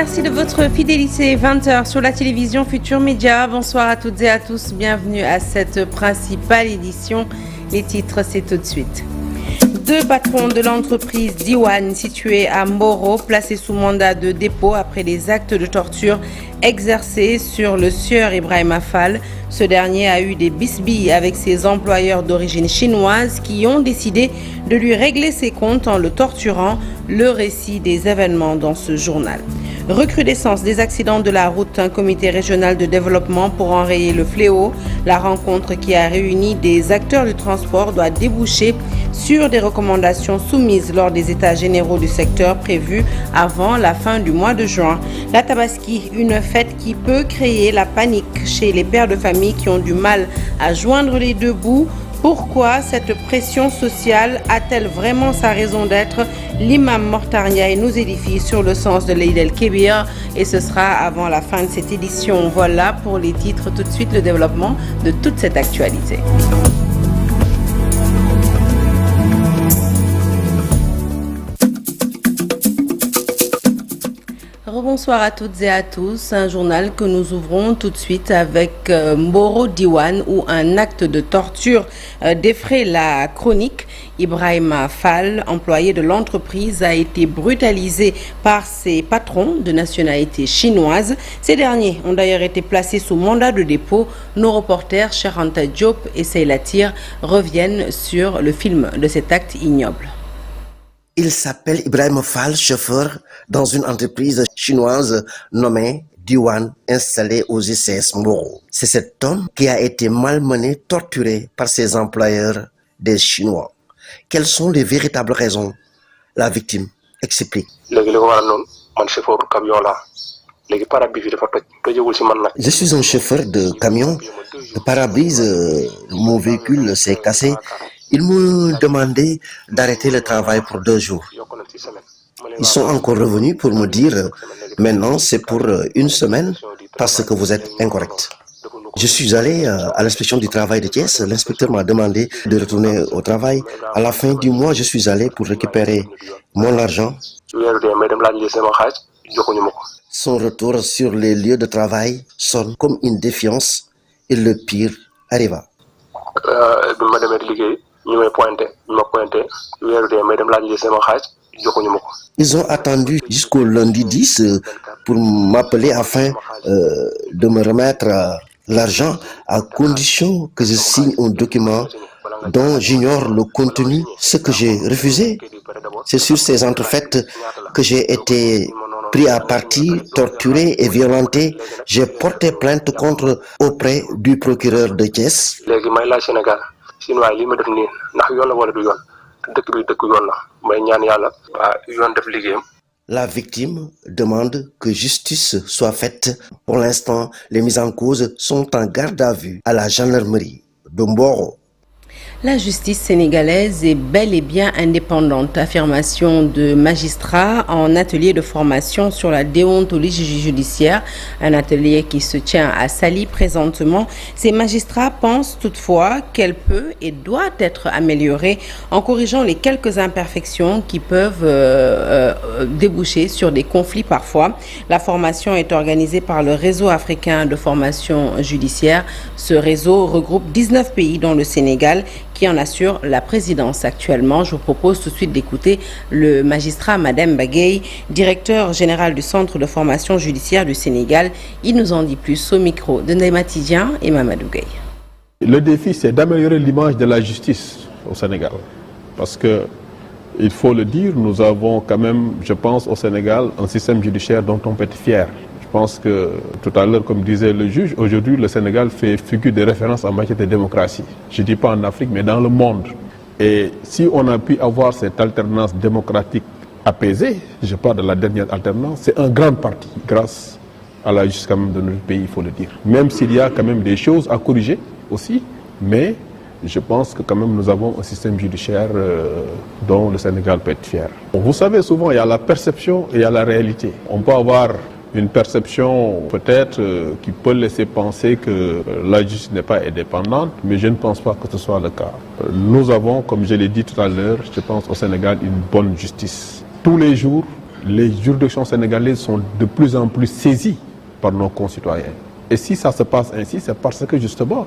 Merci de votre fidélité. 20h sur la télévision Futur Média. Bonsoir à toutes et à tous. Bienvenue à cette principale édition. Les titres, c'est tout de suite. 2 patrons de l'entreprise Diwan située à Mboro placés sous mandat de dépôt après les actes de torture exercés sur le sieur Ibrahima Fall. Ce dernier a eu des bisbilles avec ses employeurs d'origine chinoise qui ont décidé de lui régler ses comptes en le torturant. Le récit des événements dans ce journal. Recrudescence des accidents de la route, un comité régional de développement pour enrayer le fléau. La rencontre qui a réuni des acteurs du transport doit déboucher sur des recommandations soumises lors des états généraux du secteur prévus avant la fin du mois de juin. La Tabaski, une fête qui peut créer la panique chez les pères de famille qui ont du mal à joindre les deux bouts. Pourquoi cette pression sociale a-t-elle vraiment sa raison d'être? L'imam Mortaria nous édifie sur le sens de l'Eid el-Kébir et ce sera avant la fin de cette édition. Voilà pour les titres, tout de suite le développement de toute cette actualité. Bonsoir à toutes et à tous. Un journal que nous ouvrons tout de suite avec Mboro Diwan où un acte de torture défraie la chronique. Ibrahima Fall, employé de l'entreprise, a été brutalisé par ses patrons de nationalité chinoise. Ces derniers ont d'ailleurs été placés sous mandat de dépôt. Nos reporters Charanta Diop et Seyla Tir reviennent sur le film de cet acte ignoble. Il s'appelle Ibrahima Fall, chauffeur dans une entreprise chinoise nommée Diwan, installée aux ICS Mboro. C'est cet homme qui a été malmené, torturé par ses employeurs des Chinois. Quelles sont les véritables raisons? La victime explique. Je suis un chauffeur de camion. Le pare-brise de mon véhicule s'est cassé. Ils m'ont demandé d'arrêter le travail pour 2 jours. Ils sont encore revenus pour me dire maintenant c'est pour 1 semaine parce que vous êtes incorrect. Je suis allé à l'inspection du travail de Thiès. L'inspecteur m'a demandé de retourner au travail. À la fin du mois, je suis allé pour récupérer mon argent. Son retour sur les lieux de travail sonne comme une défiance et le pire arriva. Ils ont attendu jusqu'au lundi 10 pour m'appeler afin de me remettre l'argent à condition que je signe un document dont j'ignore le contenu, ce que j'ai refusé. C'est sur ces entrefaites que j'ai été pris à partie, torturé et violenté. J'ai porté plainte auprès du procureur de Thiès. La victime demande que justice soit faite. Pour l'instant, les mises en cause sont en garde à vue à la gendarmerie de Mboro. La justice sénégalaise est bel et bien indépendante. Affirmation de magistrats en atelier de formation sur la déontologie judiciaire. Un atelier qui se tient à Saly présentement. Ces magistrats pensent toutefois qu'elle peut et doit être améliorée en corrigeant les quelques imperfections qui peuvent déboucher sur des conflits parfois. La formation est organisée par le réseau africain de formation judiciaire. Ce réseau regroupe 19 pays dont le Sénégal qui en assure la présidence actuellement. Je vous propose tout de suite d'écouter le magistrat Madame Bagay, directeur général du Centre de formation judiciaire du Sénégal. Il nous en dit plus au micro de Ndeye Tidien et Mamadou Gueye. Le défi, c'est d'améliorer l'image de la justice au Sénégal. Parce que, il faut le dire, nous avons quand même, je pense, au Sénégal, un système judiciaire dont on peut être fier. Je pense que, tout à l'heure, comme disait le juge, aujourd'hui, le Sénégal fait figure de référence en matière de démocratie. Je ne dis pas en Afrique, mais dans le monde. Et si on a pu avoir cette alternance démocratique apaisée, je parle de la dernière alternance, c'est un grand parti, grâce à la justice quand même de notre pays, il faut le dire. Même s'il y a quand même des choses à corriger aussi, mais je pense que quand même nous avons un système judiciaire dont le Sénégal peut être fier. Vous savez, souvent, il y a la perception et il y a la réalité. On peut avoir une perception peut-être qui peut laisser penser que la justice n'est pas indépendante, mais je ne pense pas que ce soit le cas. Nous avons, comme je l'ai dit tout à l'heure, je pense au Sénégal, une bonne justice. Tous les jours, les juridictions sénégalaises sont de plus en plus saisies par nos concitoyens. Et si ça se passe ainsi, c'est parce que justement,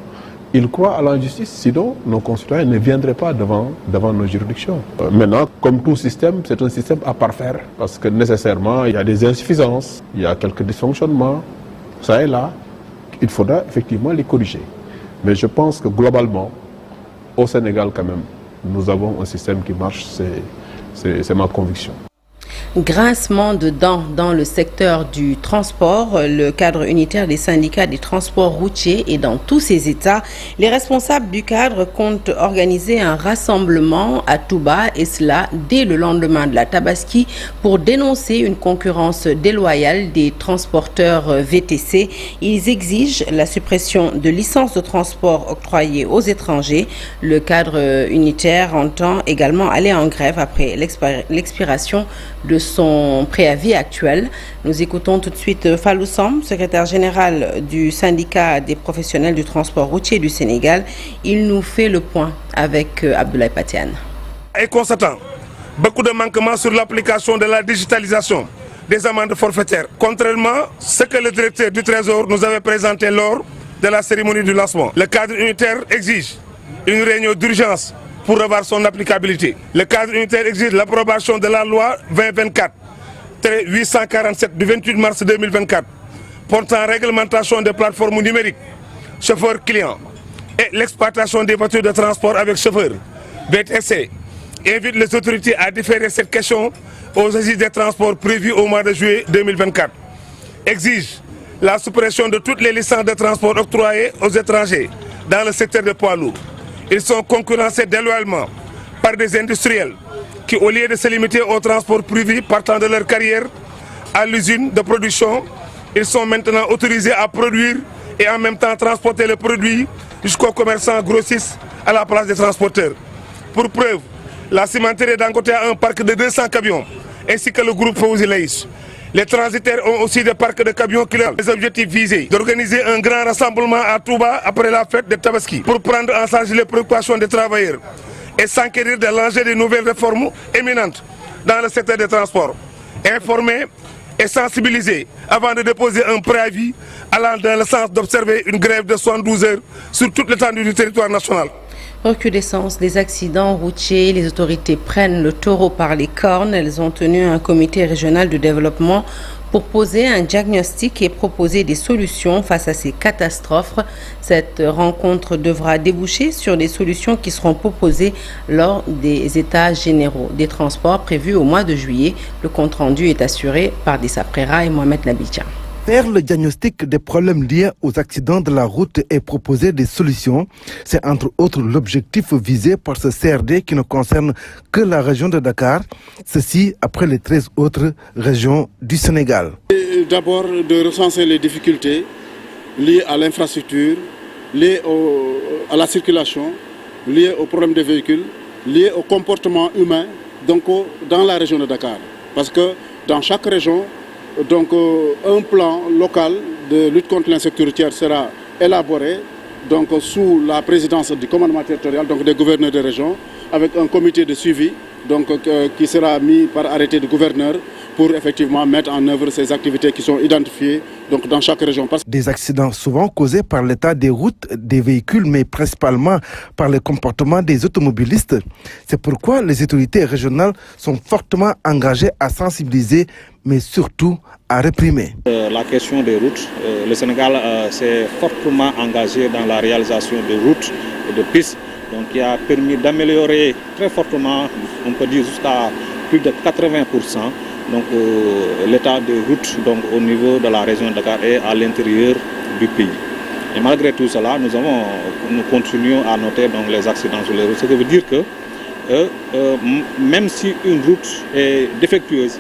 ils croient à la justice, sinon nos concitoyens ne viendraient pas devant nos juridictions. Maintenant, comme tout système, c'est un système à parfaire, parce que nécessairement, il y a des insuffisances, il y a quelques dysfonctionnements, ça et là, il faudra effectivement les corriger. Mais je pense que globalement, au Sénégal quand même, nous avons un système qui marche, c'est ma conviction. Grincement de dents dans le secteur du transport. Le cadre unitaire des syndicats des transports routiers est dans tous ses états. Les responsables du cadre comptent organiser un rassemblement à Touba, et cela dès le lendemain de la Tabaski, pour dénoncer une concurrence déloyale des transporteurs VTC. Ils exigent la suppression de licences de transport octroyées aux étrangers. Le cadre unitaire entend également aller en grève après l'expiration de son préavis actuel. Nous écoutons tout de suite Fallou Samb, secrétaire général du syndicat des professionnels du transport routier du Sénégal. Il nous fait le point avec Abdoulaye Patiane. Et constatant beaucoup de manquements sur l'application de la digitalisation des amendes forfaitaires, contrairement à ce que le directeur du Trésor nous avait présenté lors de la cérémonie du lancement. Le cadre unitaire exige une réunion d'urgence pour revoir son applicabilité. Le cadre unitaire exige l'approbation de la loi 2024-847 du 28 mars 2024 portant réglementation des plateformes numériques, chauffeurs-clients et l'exploitation des voitures de transport avec chauffeur, VTC. Invite les autorités à différer cette question aux assises des transports prévues au mois de juillet 2024. Exige la suppression de toutes les licences de transport octroyées aux étrangers dans le secteur des poids lourds. Ils sont concurrencés déloyalement par des industriels qui, au lieu de se limiter au transport privé partant de leur carrière à l'usine de production, ils sont maintenant autorisés à produire et en même temps transporter les produits jusqu'aux commerçants grossistes à la place des transporteurs. Pour preuve, la cimenterie Dangote a un parc de 200 camions, ainsi que le groupe Fawzi Laïs. Les transitaires ont aussi des parcs de camions qui ont les objectifs visés d'organiser un grand rassemblement à Touba après la fête de Tabaski pour prendre en charge les préoccupations des travailleurs et s'enquérir de l'enjeu des nouvelles réformes éminentes dans le secteur des transports. Informer et sensibiliser avant de déposer un préavis allant dans le sens d'observer une grève de 72 heures sur toute l'étendue du territoire national. Recrudescence des accidents routiers, les autorités prennent le taureau par les cornes. Elles ont tenu un comité régional de développement pour poser un diagnostic et proposer des solutions face à ces catastrophes. Cette rencontre devra déboucher sur des solutions qui seront proposées lors des états généraux des transports prévus au mois de juillet. Le compte-rendu est assuré par Dissa Prera et Mohamed Nabidjan. Faire le diagnostic des problèmes liés aux accidents de la route et proposer des solutions, c'est entre autres l'objectif visé par ce CRD qui ne concerne que la région de Dakar, ceci après les 13 autres régions du Sénégal. D'abord de recenser les difficultés liées à l'infrastructure, liées à la circulation, liées aux problèmes des véhicules, liées au comportement humain donc, dans la région de Dakar. Parce que dans chaque région, donc, un plan local de lutte contre l'insécurité routière sera élaboré donc, sous la présidence du commandement territorial, donc des gouverneurs de région, avec un comité de suivi donc, qui sera mis par arrêté du gouverneur pour effectivement mettre en œuvre ces activités qui sont identifiées donc, dans chaque région. Des accidents souvent causés par l'état des routes, des véhicules, mais principalement par le comportement des automobilistes. C'est pourquoi les autorités régionales sont fortement engagées à sensibiliser, mais surtout à réprimer. La question des routes, le Sénégal s'est fortement engagé dans la réalisation de routes et de pistes, donc qui a permis d'améliorer très fortement, on peut dire jusqu'à plus de 80%. Donc l'état des routes donc, au niveau de la région de Dakar et à l'intérieur du pays. Et malgré tout cela, nous continuons à noter donc, les accidents sur les routes. Ce qui veut dire que même si une route est défectueuse,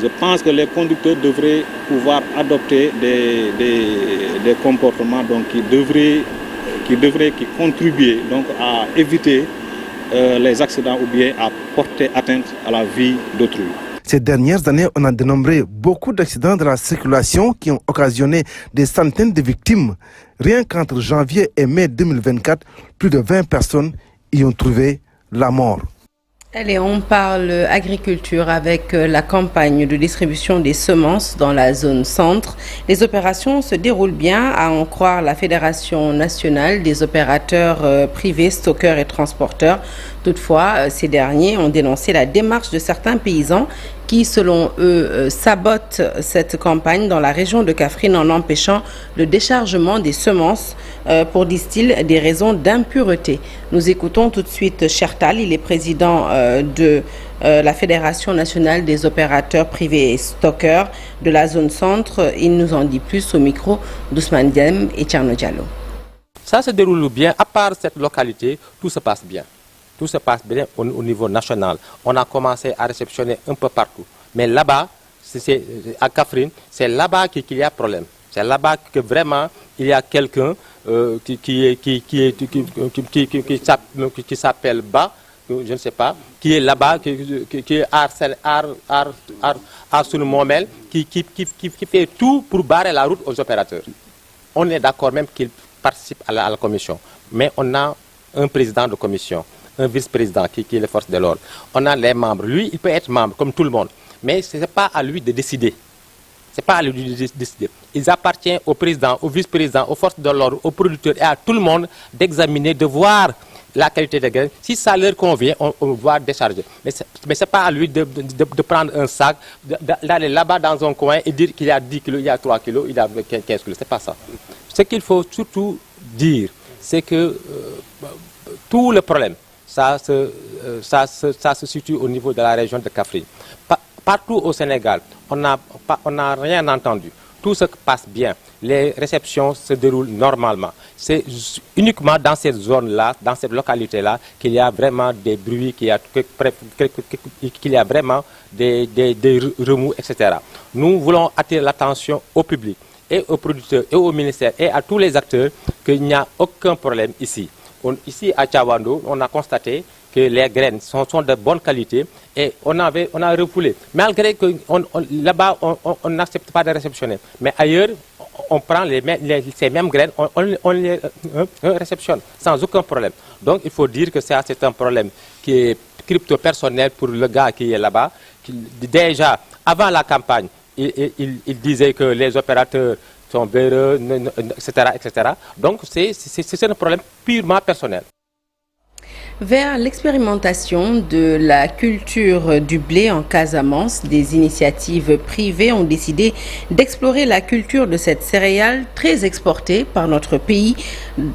je pense que les conducteurs devraient pouvoir adopter des comportements donc, qui contribuent donc, à éviter les accidents ou bien à porter atteinte à la vie d'autrui. Ces dernières années, on a dénombré beaucoup d'accidents de la circulation qui ont occasionné des centaines de victimes. Rien qu'entre janvier et mai 2024, plus de 20 personnes y ont trouvé la mort. Allez, on parle agriculture avec la campagne de distribution des semences dans la zone centre. Les opérations se déroulent bien, à en croire la Fédération nationale des opérateurs privés, stockeurs et transporteurs. Toutefois, ces derniers ont dénoncé la démarche de certains paysans qui, selon eux, sabotent cette campagne dans la région de Kaffrine en empêchant le déchargement des semences pour, disent-ils, des raisons d'impureté. Nous écoutons tout de suite Chertal, il est président de la Fédération nationale des opérateurs privés et stockeurs de la zone centre. Il nous en dit plus au micro d'Ousmane Diem et Tcherno Diallo. Ça se déroule bien, à part cette localité, tout se passe bien. Tout se passe bien au niveau national. On a commencé à réceptionner un peu partout. Mais là-bas, à Kaffrine, c'est là-bas qu'il y a problème. C'est là-bas que vraiment il y a quelqu'un qui s'appelle Ba, je ne sais pas, qui est là-bas, qui est Arsène Momel, qui fait tout pour barrer la route aux opérateurs. On est d'accord même qu'il participe à la commission. Mais on a un président de commission, un vice-président qui est les forces de l'ordre. On a les membres. Lui, il peut être membre comme tout le monde. Mais ce n'est pas à lui de décider. C'est pas à lui de décider. Il appartient au président, au vice-président, aux forces de l'ordre, aux producteurs et à tout le monde d'examiner, de voir la qualité des graines. Si ça leur convient, on va décharger. Mais ce n'est pas à lui de prendre un sac, d'aller là-bas dans un coin et dire qu'il y a 10 kilos, il y a 3 kilos, il y a 15 kilos. Ce n'est pas ça. Ce qu'il faut surtout dire, c'est que tout le problème, ça se situe au niveau de la région de Kaffrine. Partout au Sénégal, on n'a rien entendu. Tout se passe bien. Les réceptions se déroulent normalement. C'est uniquement dans cette zone-là, dans cette localité-là, qu'il y a vraiment des bruits, qu'il y a vraiment des remous, etc. Nous voulons attirer l'attention au public et aux producteurs et au ministère et à tous les acteurs qu'il n'y a aucun problème ici. Ici à Tchawando, on a constaté que les graines sont de bonne qualité et on a refoulé. Malgré que là-bas, on n'accepte pas de réceptionner. Mais ailleurs, on prend ces mêmes graines, on les réceptionne sans aucun problème. Donc il faut dire que c'est un problème qui est crypto-personnel pour le gars qui est là-bas. Déjà, avant la campagne, il disait que les opérateurs sont véreux, etc., etc. Donc c'est un problème purement personnel. Vers l'expérimentation de la culture du blé en Casamance, des initiatives privées ont décidé d'explorer la culture de cette céréale très exportée par notre pays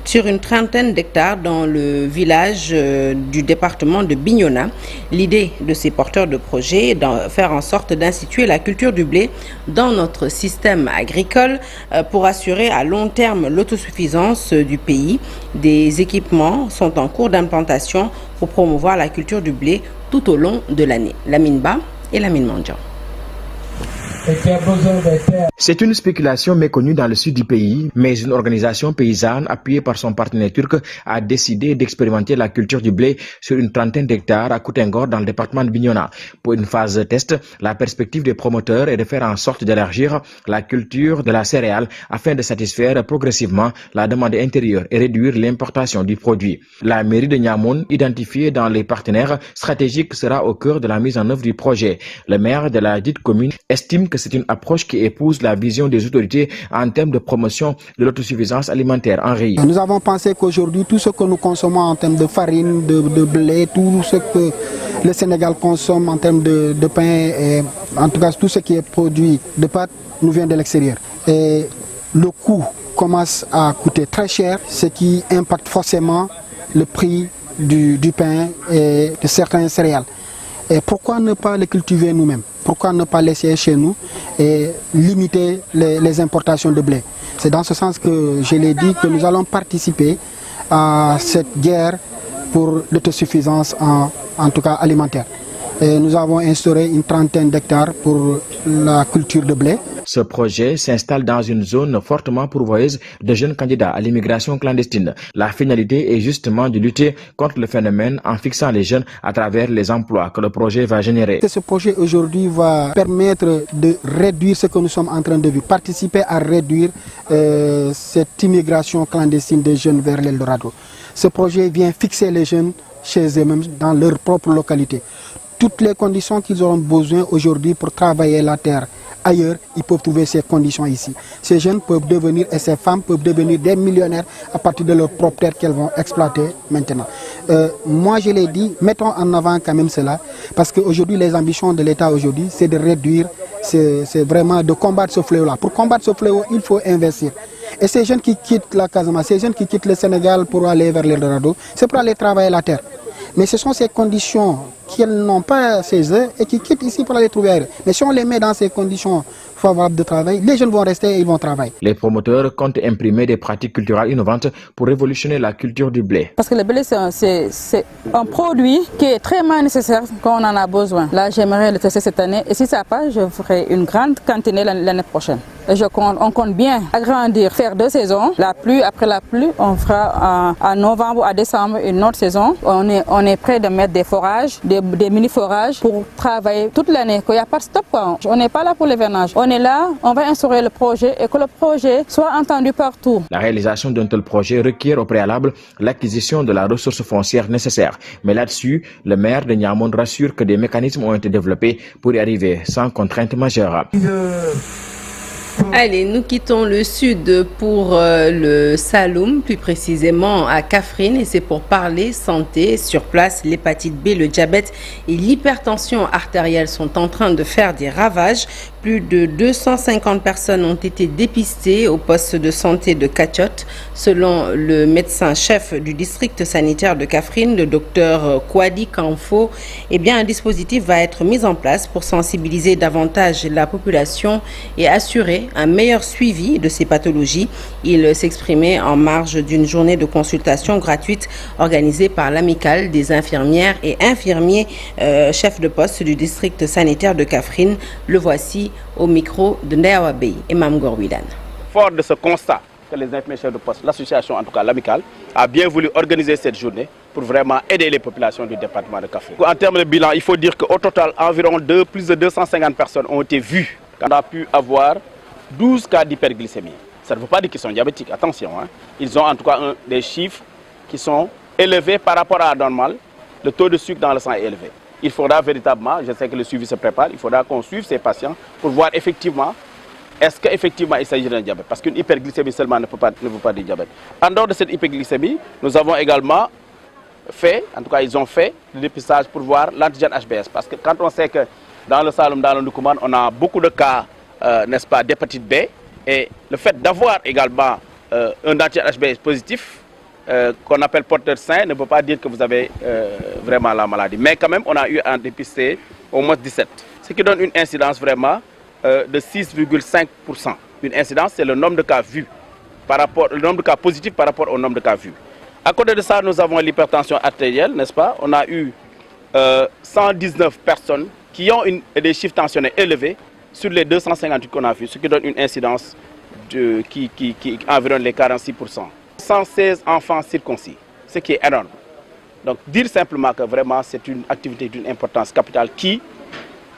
sur une trentaine d'hectares dans le village du département de Bignona. L'idée de ces porteurs de projet est de faire en sorte d'instituer la culture du blé dans notre système agricole pour assurer à long terme l'autosuffisance du pays. Des équipements sont en cours d'implantation pour promouvoir la culture du blé tout au long de l'année. Lamine Ba et Lamine Mandjan. C'est une spéculation méconnue dans le sud du pays, mais une organisation paysanne appuyée par son partenaire turc a décidé d'expérimenter la culture du blé sur une trentaine d'hectares à Koutengor dans le département de Bignona. Pour une phase de test, la perspective des promoteurs est de faire en sorte d'élargir la culture de la céréale afin de satisfaire progressivement la demande intérieure et réduire l'importation du produit. La mairie de Niamoun, identifiée dans les partenaires stratégiques, sera au cœur de la mise en œuvre du projet. Le maire de la dite commune estime que c'est une approche qui épouse la vision des autorités en termes de promotion de l'autosuffisance alimentaire en riz. Nous avons pensé qu'aujourd'hui, tout ce que nous consommons en termes de farine, de blé, tout ce que le Sénégal consomme en termes de pain, et en tout cas tout ce qui est produit de pâte, nous vient de l'extérieur. Et le coût commence à coûter très cher, ce qui impacte forcément le prix du pain et de certains céréales. Et pourquoi ne pas les cultiver nous-mêmes? Pourquoi ne pas laisser chez nous et limiter les importations de blé? C'est dans ce sens que je l'ai dit que nous allons participer à cette guerre pour l'autosuffisance en tout cas alimentaire. Et nous avons instauré une trentaine d'hectares pour la culture de blé. Ce projet s'installe dans une zone fortement pourvoyeuse de jeunes candidats à l'immigration clandestine. La finalité est justement de lutter contre le phénomène en fixant les jeunes à travers les emplois que le projet va générer. Ce projet aujourd'hui va permettre de réduire ce que nous sommes en train de vivre, participer à réduire cette immigration clandestine des jeunes vers l'Eldorado. Ce projet vient fixer les jeunes chez eux-mêmes dans leur propre localité. Toutes les conditions qu'ils auront besoin aujourd'hui pour travailler la terre ailleurs, ils peuvent trouver ces conditions ici. Ces jeunes peuvent devenir, et ces femmes peuvent devenir des millionnaires à partir de leur propre terre qu'elles vont exploiter maintenant. Moi, je l'ai dit, mettons en avant quand même cela, parce qu'aujourd'hui, les ambitions de l'État aujourd'hui, c'est de réduire, c'est vraiment de combattre ce fléau-là. Pour combattre ce fléau, il faut investir. Et ces jeunes qui quittent la Casamance, ces jeunes qui quittent le Sénégal pour aller vers l'Eldorado, c'est pour aller travailler la terre. Mais ce sont ces conditions qu'elles n'ont pas chez eux et qui quittent ici pour aller trouver ailleurs. Mais si on les met dans ces conditions favorables de travail, les jeunes vont rester et ils vont travailler. Les promoteurs comptent imprimer des pratiques culturelles innovantes pour révolutionner la culture du blé. Parce que le blé, c'est un produit qui est très nécessaire quand on en a besoin. Là, j'aimerais le tester cette année et si ça passe, je ferai une grande cantine l'année prochaine. Et on compte bien agrandir, faire 2 saisons. La pluie, après la pluie, on fera en novembre à décembre une autre saison. On est prêt de mettre des forages, des mini-forages pour travailler toute l'année. Il n'y a pas de stop, quoi. On n'est pas là pour l'hivernage. On est là, on va instaurer le projet et que le projet soit entendu partout. La réalisation d'un tel projet requiert au préalable l'acquisition de la ressource foncière nécessaire. Mais là-dessus, le maire de Niamey rassure que des mécanismes ont été développés pour y arriver sans contrainte majeure. Allez, nous quittons le sud pour le Saloum, plus précisément à Kaffrine, et c'est pour parler santé. Sur place, l'hépatite B, le diabète et l'hypertension artérielle sont en train de faire des ravages. Plus de 250 personnes ont été dépistées au poste de santé de Kachot. Selon le médecin-chef du district sanitaire de Kaffrine, le docteur Kwadi Kanfo, eh bien, un dispositif va être mis en place pour sensibiliser davantage la population et assurer un meilleur suivi de ces pathologies. Il s'exprimait en marge d'une journée de consultation gratuite organisée par l'amicale des infirmières et infirmiers chefs de poste du district sanitaire de Kaffrine. Le voici au micro de Ndeawa Bey et Mam Gorwidan. Fort de ce constat que les infirmiers chefs de poste, l'association en tout cas l'amicale, a bien voulu organiser cette journée pour vraiment aider les populations du département de Kaffrine. En termes de bilan, il faut dire qu'au total, environ plus de 250 personnes ont été vues. On a pu avoir 12 cas d'hyperglycémie. Ça ne veut pas dire qu'ils sont diabétiques, attention. Ils ont en tout cas des chiffres qui sont élevés par rapport à la normale. Le taux de sucre dans le sang est élevé. Il faudra véritablement, je sais que le suivi se prépare, il faudra qu'on suive ces patients pour voir effectivement, est-ce qu'effectivement il s'agit d'un diabète. Parce qu'une hyperglycémie seulement ne veut pas dire diabète. En dehors de cette hyperglycémie, nous avons également fait, en tout cas ils ont fait le dépistage pour voir l'antigène HBS. Parce que quand on sait que dans le Saloum, dans le Ndoukoumane, on a beaucoup de cas, n'est-ce pas, d'hépatite B. Et le fait d'avoir également un antigène HBS positif, qu'on appelle porteur sain, ne veut pas dire que vous avez vraiment la maladie. Mais quand même, on a eu à dépister au moins 17. Ce qui donne une incidence vraiment de 6,5%. Une incidence, c'est le nombre de cas vus, le nombre de cas positifs par rapport au nombre de cas vus. À côté de ça, nous avons l'hypertension artérielle, n'est-ce pas? On a eu 119 personnes qui ont des chiffres tensionnels élevés sur les 258 qu'on a vus, ce qui donne une incidence qui environne les 46%. 116 enfants circoncis, ce qui est énorme. Donc dire simplement que vraiment c'est une activité d'une importance capitale qui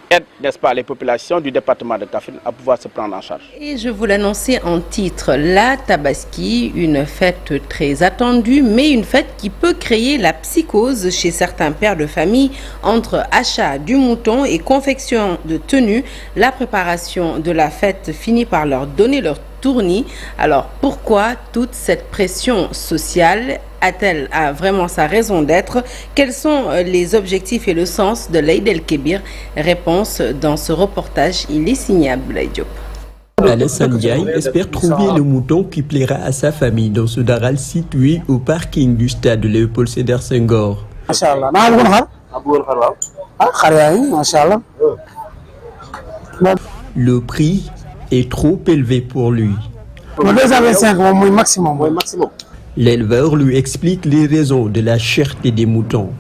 aide, n'est-ce pas, les populations du département de Kaffrine à pouvoir se prendre en charge. Et je vous l'annonçais en titre, la Tabaski, une fête très attendue, mais une fête qui peut créer la psychose chez certains pères de famille. Entre achat du mouton et confection de tenues, la préparation de la fête finit par leur donner leur tournis. Alors pourquoi toute cette pression sociale a-t-elle vraiment sa raison d'être? Quels sont les objectifs et le sens de l'Aïd el-Kébir? Réponse dans ce reportage, il est signé Abdoulaye Diop. Alassane Ndiaye espère trouver le mouton qui plaira à sa famille dans ce daral situé au parking du stade Léopold Sédar Senghor. Le prix est trop élevé pour lui. L'éleveur lui explique les raisons de la cherté des moutons.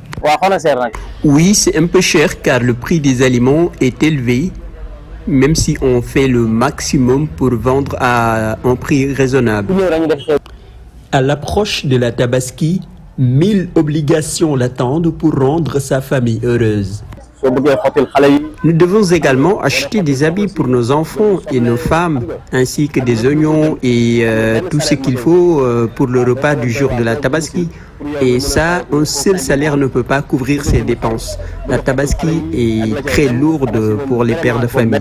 Oui, c'est un peu cher car le prix des aliments est élevé, même si on fait le maximum pour vendre à un prix raisonnable. À l'approche de la Tabaski, 1000 obligations l'attendent pour rendre sa famille heureuse. Nous devons également acheter des habits pour nos enfants et nos femmes, ainsi que des oignons et tout ce qu'il faut pour le repas du jour de la Tabaski. Et ça, un seul salaire ne peut pas couvrir ces dépenses. La Tabaski est très lourde pour les pères de famille.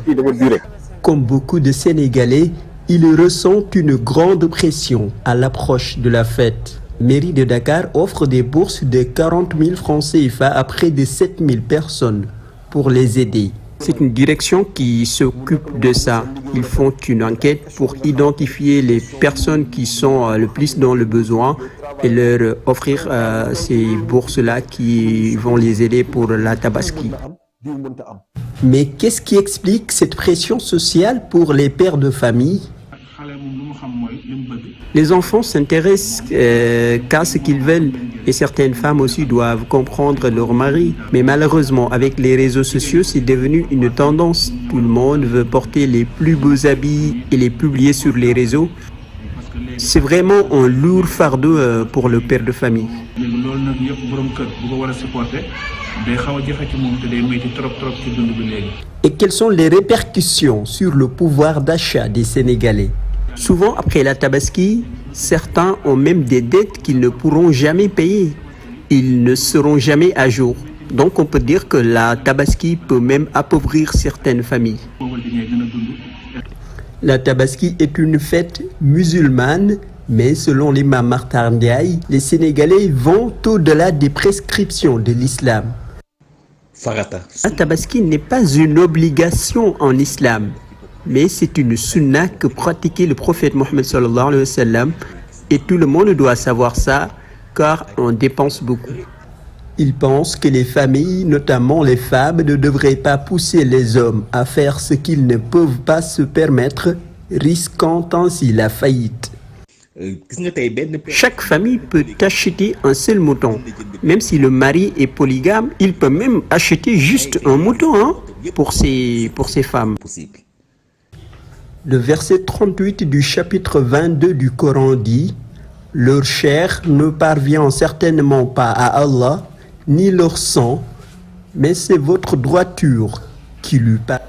Comme beaucoup de Sénégalais, ils ressentent une grande pression à l'approche de la fête. Mairie de Dakar offre des bourses de 40 000 francs CFA à près de 7 000 personnes pour les aider. C'est une direction qui s'occupe de ça. Ils font une enquête pour identifier les personnes qui sont le plus dans le besoin et leur offrir ces bourses-là qui vont les aider pour la Tabaski. Mais qu'est-ce qui explique cette pression sociale pour les pères de famille ? Les enfants s'intéressent qu'à ce qu'ils veulent et certaines femmes aussi doivent comprendre leur mari. Mais malheureusement, avec les réseaux sociaux, c'est devenu une tendance. Tout le monde veut porter les plus beaux habits et les publier sur les réseaux. C'est vraiment un lourd fardeau pour le père de famille. Et quelles sont les répercussions sur le pouvoir d'achat des Sénégalais ? Souvent, après la Tabaski, certains ont même des dettes qu'ils ne pourront jamais payer. Ils ne seront jamais à jour. Donc on peut dire que la Tabaski peut même appauvrir certaines familles. La Tabaski est une fête musulmane, mais selon l'imam Makhtar Ndiaye, les Sénégalais vont au-delà des prescriptions de l'islam. La Tabaski n'est pas une obligation en islam, mais c'est une sunna que pratiquait le prophète Mohammed sallallahu alayhi wa sallam, et tout le monde doit savoir ça car on dépense beaucoup. Il pense que les familles, notamment les femmes, ne devraient pas pousser les hommes à faire ce qu'ils ne peuvent pas se permettre, risquant ainsi la faillite. Chaque famille peut acheter un seul mouton. Même si le mari est polygame, il peut même acheter juste un mouton pour ses femmes. Le verset 38 du chapitre 22 du Coran dit « Leur chair ne parvient certainement pas à Allah, ni leur sang, mais c'est votre droiture qui lui parle. »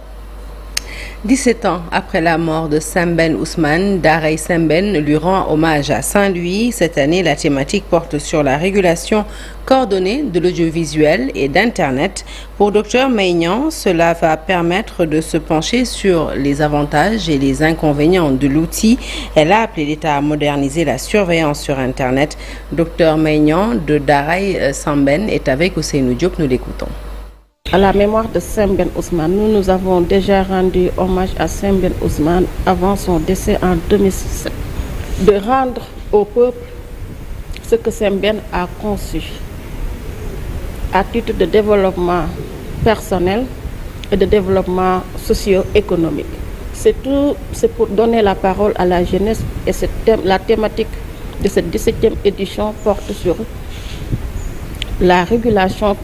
17 ans après la mort de Sembène Ousmane, Darey Sembène lui rend hommage à Saint-Louis. Cette année, la thématique porte sur la régulation coordonnée de l'audiovisuel et d'Internet. Pour Dr Maignan, cela va permettre de se pencher sur les avantages et les inconvénients de l'outil. Elle a appelé l'État à moderniser la surveillance sur Internet. Dr Maignan de Darey Sembène est avec Ousseynou Diop, nous l'écoutons. À la mémoire de Sembène Ousmane, nous avons déjà rendu hommage à Sembène Ousmane avant son décès en 2007. De rendre au peuple ce que Sembène a conçu à titre de développement personnel et de développement socio-économique. C'est pour donner la parole à la jeunesse et la thématique de cette 17e édition porte sur la régulation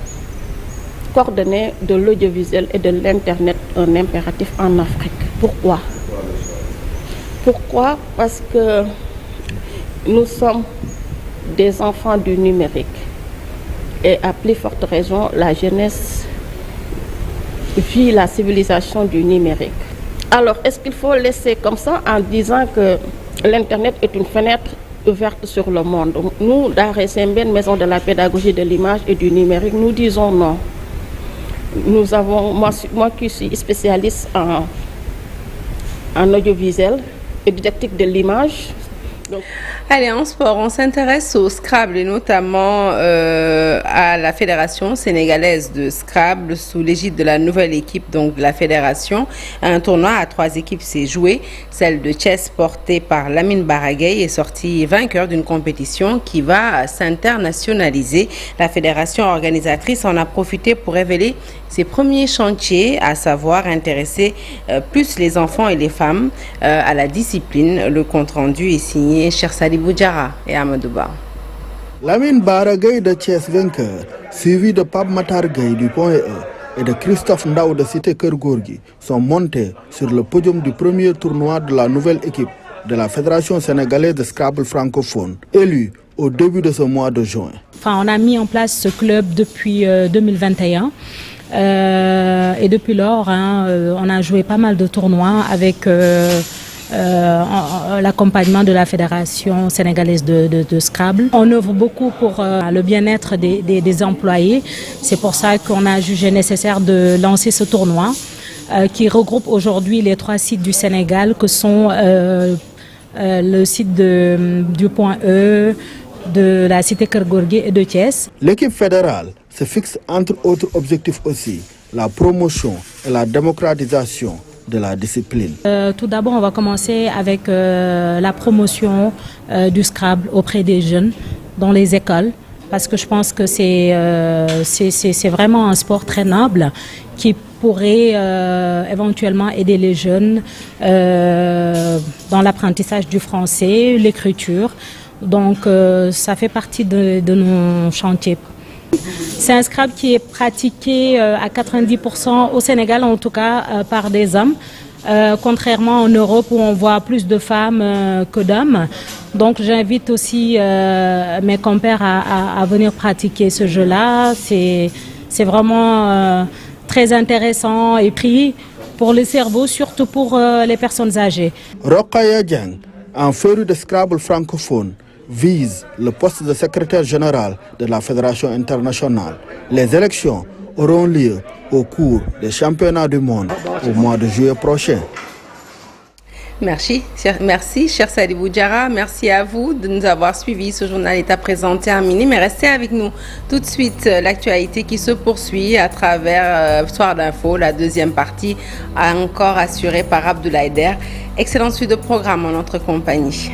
coordonnée de l'audiovisuel et de l'Internet, un impératif en Afrique. Pourquoi? Pourquoi? Parce que nous sommes des enfants du numérique et à plus forte raison, la jeunesse vit la civilisation du numérique. Alors, est-ce qu'il faut laisser comme ça en disant que l'Internet est une fenêtre ouverte sur le monde? Nous, Darey Sembène, Maison de la pédagogie de l'image et du numérique, nous disons non. Nous avons, moi qui suis spécialiste en audiovisuel et didactique de l'image. Allez, en sport, on s'intéresse au Scrabble et notamment à la Fédération sénégalaise de Scrabble sous l'égide de la nouvelle équipe donc de la Fédération. Un tournoi à 3 équipes s'est joué. Celle de Thiès portée par Lamine Baragay est sortie vainqueur d'une compétition qui va s'internationaliser. La fédération organisatrice en a profité pour révéler ses premiers chantiers, à savoir intéresser plus les enfants et les femmes à la discipline. Le compte-rendu est signé Cheikh Sadibou Diarra et Amadou Ba. Lamine Baragay de Thiès vainqueur suivis de Pape Matar Gueye du Point E et de Christophe Ndaw de Cité Keur Gorgui, sont montés sur le podium du premier tournoi de la nouvelle équipe de la Fédération sénégalaise de Scrabble francophone, élue au début de ce mois de juin. On a mis en place ce club depuis 2021 et depuis lors, on a joué pas mal de tournois avec l'accompagnement de la Fédération sénégalaise de Scrabble. On œuvre beaucoup pour le bien-être des employés. C'est pour ça qu'on a jugé nécessaire de lancer ce tournoi qui regroupe aujourd'hui les 3 sites du Sénégal que sont le site du Point E, de la Cité Keur Gorgui et de Thiès. L'équipe fédérale se fixe entre autres objectifs aussi la promotion et la démocratisation de la discipline. Tout d'abord, on va commencer avec la promotion du Scrabble auprès des jeunes dans les écoles, parce que je pense que c'est vraiment un sport très noble qui pourrait éventuellement aider les jeunes dans l'apprentissage du français, l'écriture. Donc ça fait partie de nos chantiers. C'est un Scrabble qui est pratiqué à 90% au Sénégal, en tout cas par des hommes, contrairement en Europe où on voit plus de femmes que d'hommes. Donc j'invite aussi mes compères à venir pratiquer ce jeu-là. C'est vraiment très intéressant et pris pour le cerveau, surtout pour les personnes âgées. Rokhaya Dieng, un féru de Scrabble francophone, vise le poste de secrétaire général de la Fédération internationale. Les élections auront lieu au cours des championnats du monde au mois de juillet prochain. Merci, cher Sadibou Diarra. Merci à vous de nous avoir suivis. Ce journal est à présent terminé, mais restez avec nous. Tout de suite, l'actualité qui se poursuit à travers Soir d'Info, la deuxième partie, encore assurée par Abdoulaye Der. Excellente suite de programme en notre compagnie.